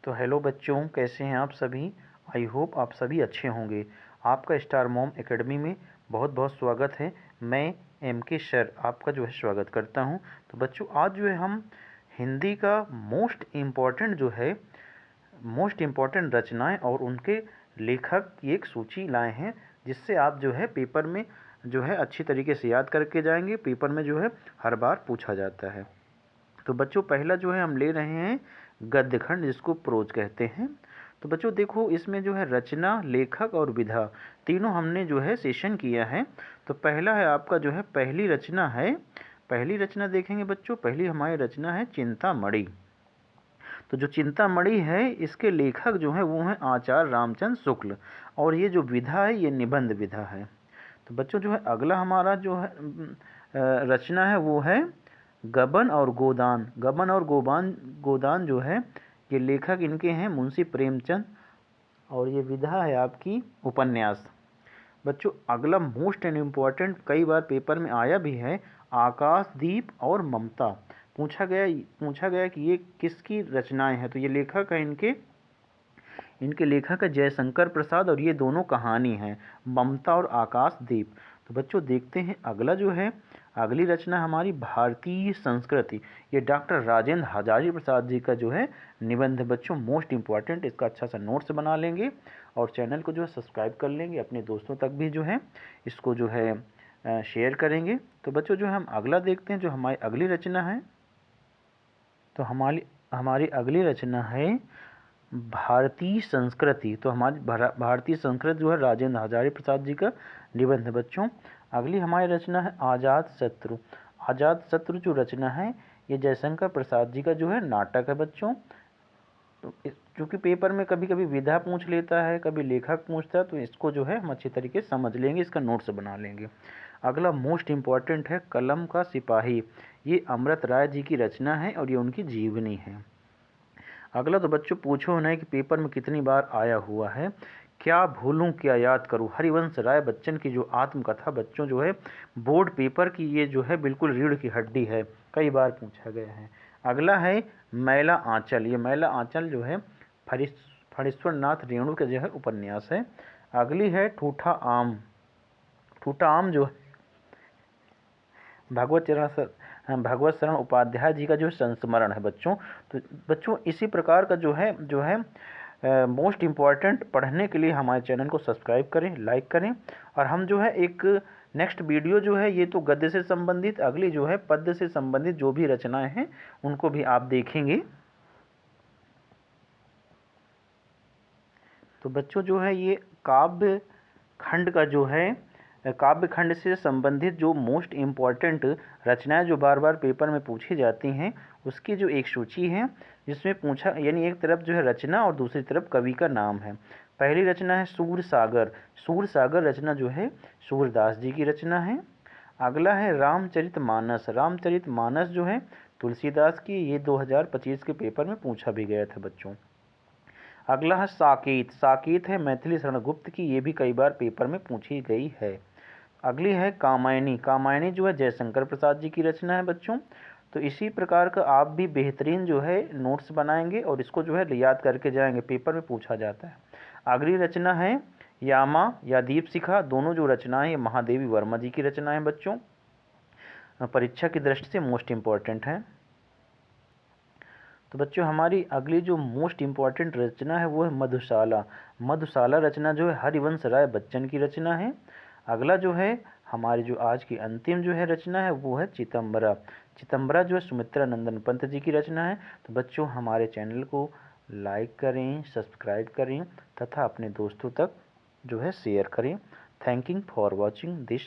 तो हेलो बच्चों, कैसे हैं आप सभी। आई होप आप सभी अच्छे होंगे। आपका स्टार मॉम एकेडमी में बहुत बहुत स्वागत है। मैं एम.के. सर आपका स्वागत करता हूं। तो बच्चों, आज हम हिंदी का मोस्ट इम्पॉर्टेंट रचनाएं और उनके लेखक की एक सूची लाए हैं, जिससे आप पेपर में अच्छी तरीके से याद करके जाएंगे। पेपर में हर बार पूछा जाता है। तो बच्चों, पहला हम ले रहे हैं गद्य खंड, जिसको प्रोज कहते हैं। तो बच्चों देखो, इसमें रचना, लेखक और विधा, तीनों हमने सेशन किया है। तो पहला है आपका पहली रचना है। पहली रचना देखेंगे बच्चों, पहली हमारी रचना है चिंतामणि। तो जो चिंतामणि है, इसके लेखक वो हैं आचार्य रामचंद्र शुक्ल, और ये जो विधा है ये निबंध विधा है। तो बच्चों अगला हमारा रचना है वो है गबन और गोदान। गबन और गोदान ये लेखक इनके हैं मुंशी प्रेमचंद, और ये विधा है आपकी उपन्यास। बच्चों अगला मोस्ट एंड इम्पॉर्टेंट, कई बार पेपर में आया भी है, आकाशदीप और ममता। पूछा गया कि ये किसकी रचनाएं हैं। तो ये लेखक है इनके लेखक है जयशंकर प्रसाद, और ये दोनों कहानी हैं, ममता और आकाशदीप। तो बच्चों देखते हैं अगला अगली रचना हमारी भारतीय संस्कृति। ये डॉक्टर राजेंद्र हजारी प्रसाद जी का निबंध। बच्चों मोस्ट इम्पॉर्टेंट, इसका अच्छा सा नोट्स बना लेंगे और चैनल को सब्सक्राइब कर लेंगे, अपने दोस्तों तक भी इसको शेयर करेंगे। तो बच्चों हम अगला देखते हैं, जो हमारी अगली रचना है। तो हमारी अगली रचना है भारतीय संस्कृति। तो हमारी भारतीय संस्कृति राजेंद्र हजारी प्रसाद जी का निबंध है बच्चों। अगली हमारी रचना है आजाद शत्रु। आजाद शत्रु जो रचना है, ये जयशंकर प्रसाद जी का नाटक है बच्चों। तो चूँकि पेपर में कभी कभी विधा पूछ लेता है, कभी लेखक पूछता है, तो इसको हम अच्छी तरीके से समझ लेंगे, इसका नोट्स बना लेंगे। अगला मोस्ट इम्पॉर्टेंट है कलम का सिपाही। ये अमृत राय जी की रचना है और ये उनकी जीवनी है। अगला तो बच्चों पूछो नहीं कि पेपर में कितनी बार आया हुआ है, क्या भूलूं क्या याद करूं, हरिवंश राय बच्चन की आत्मकथा बच्चों बोर्ड पेपर की ये बिल्कुल रीढ़ की हड्डी है, कई बार पूछा गया है। अगला है मैला आंचल। ये मैला आंचल फणीश्वर नाथ रेणु का उपन्यास है। अगली है ठूठा आम। ठूठा आम भगवत शरण उपाध्याय जी का संस्मरण है बच्चों। तो बच्चों इसी प्रकार का मोस्ट इम्पॉर्टेंट पढ़ने के लिए हमारे चैनल को सब्सक्राइब करें, लाइक करें। और हम एक नेक्स्ट वीडियो ये तो गद्य से संबंधित, अगली पद्य से संबंधित जो भी रचनाएं हैं उनको भी आप देखेंगे। तो बच्चों ये काव्य खंड का काव्य खंड से संबंधित जो मोस्ट इम्पॉर्टेंट रचनाएं जो बार बार पेपर में पूछी जाती हैं, उसकी एक सूची है, जिसमें पूछा यानी एक तरफ रचना और दूसरी तरफ कवि का नाम है। पहली रचना है सूरसागर। सूरसागर रचना सूरदास जी की रचना है। अगला है रामचरितमानस। रामचरितमानस तुलसीदास की, ये 2025 के पेपर में पूछा भी गया था बच्चों। अगला है साकेत। साकेत है मैथिली शरण गुप्त की, ये भी कई बार पेपर में पूछी गई है। अगली है कामायनी। कामायनी जयशंकर प्रसाद जी की रचना है बच्चों। तो इसी प्रकार का आप भी बेहतरीन नोट्स बनाएंगे और इसको याद करके जाएंगे, पेपर में पूछा जाता है। अगली रचना है यामा या दीपशिखा। दोनों रचनाएं ये महादेवी वर्मा जी की रचना है बच्चों, परीक्षा की दृष्टि से मोस्ट इम्पॉर्टेंट है। तो बच्चों हमारी अगली मोस्ट इम्पॉर्टेंट रचना है वो है मधुशाला। मधुशाला रचना हरिवंश राय बच्चन की रचना है। अगला हमारी आज की अंतिम रचना है वो है चितंबरा। चितंबरा सुमित्रा नंदन पंत जी की रचना है। तो बच्चों हमारे चैनल को लाइक करें, सब्सक्राइब करें तथा अपने दोस्तों तक शेयर करें। Thank you for watching this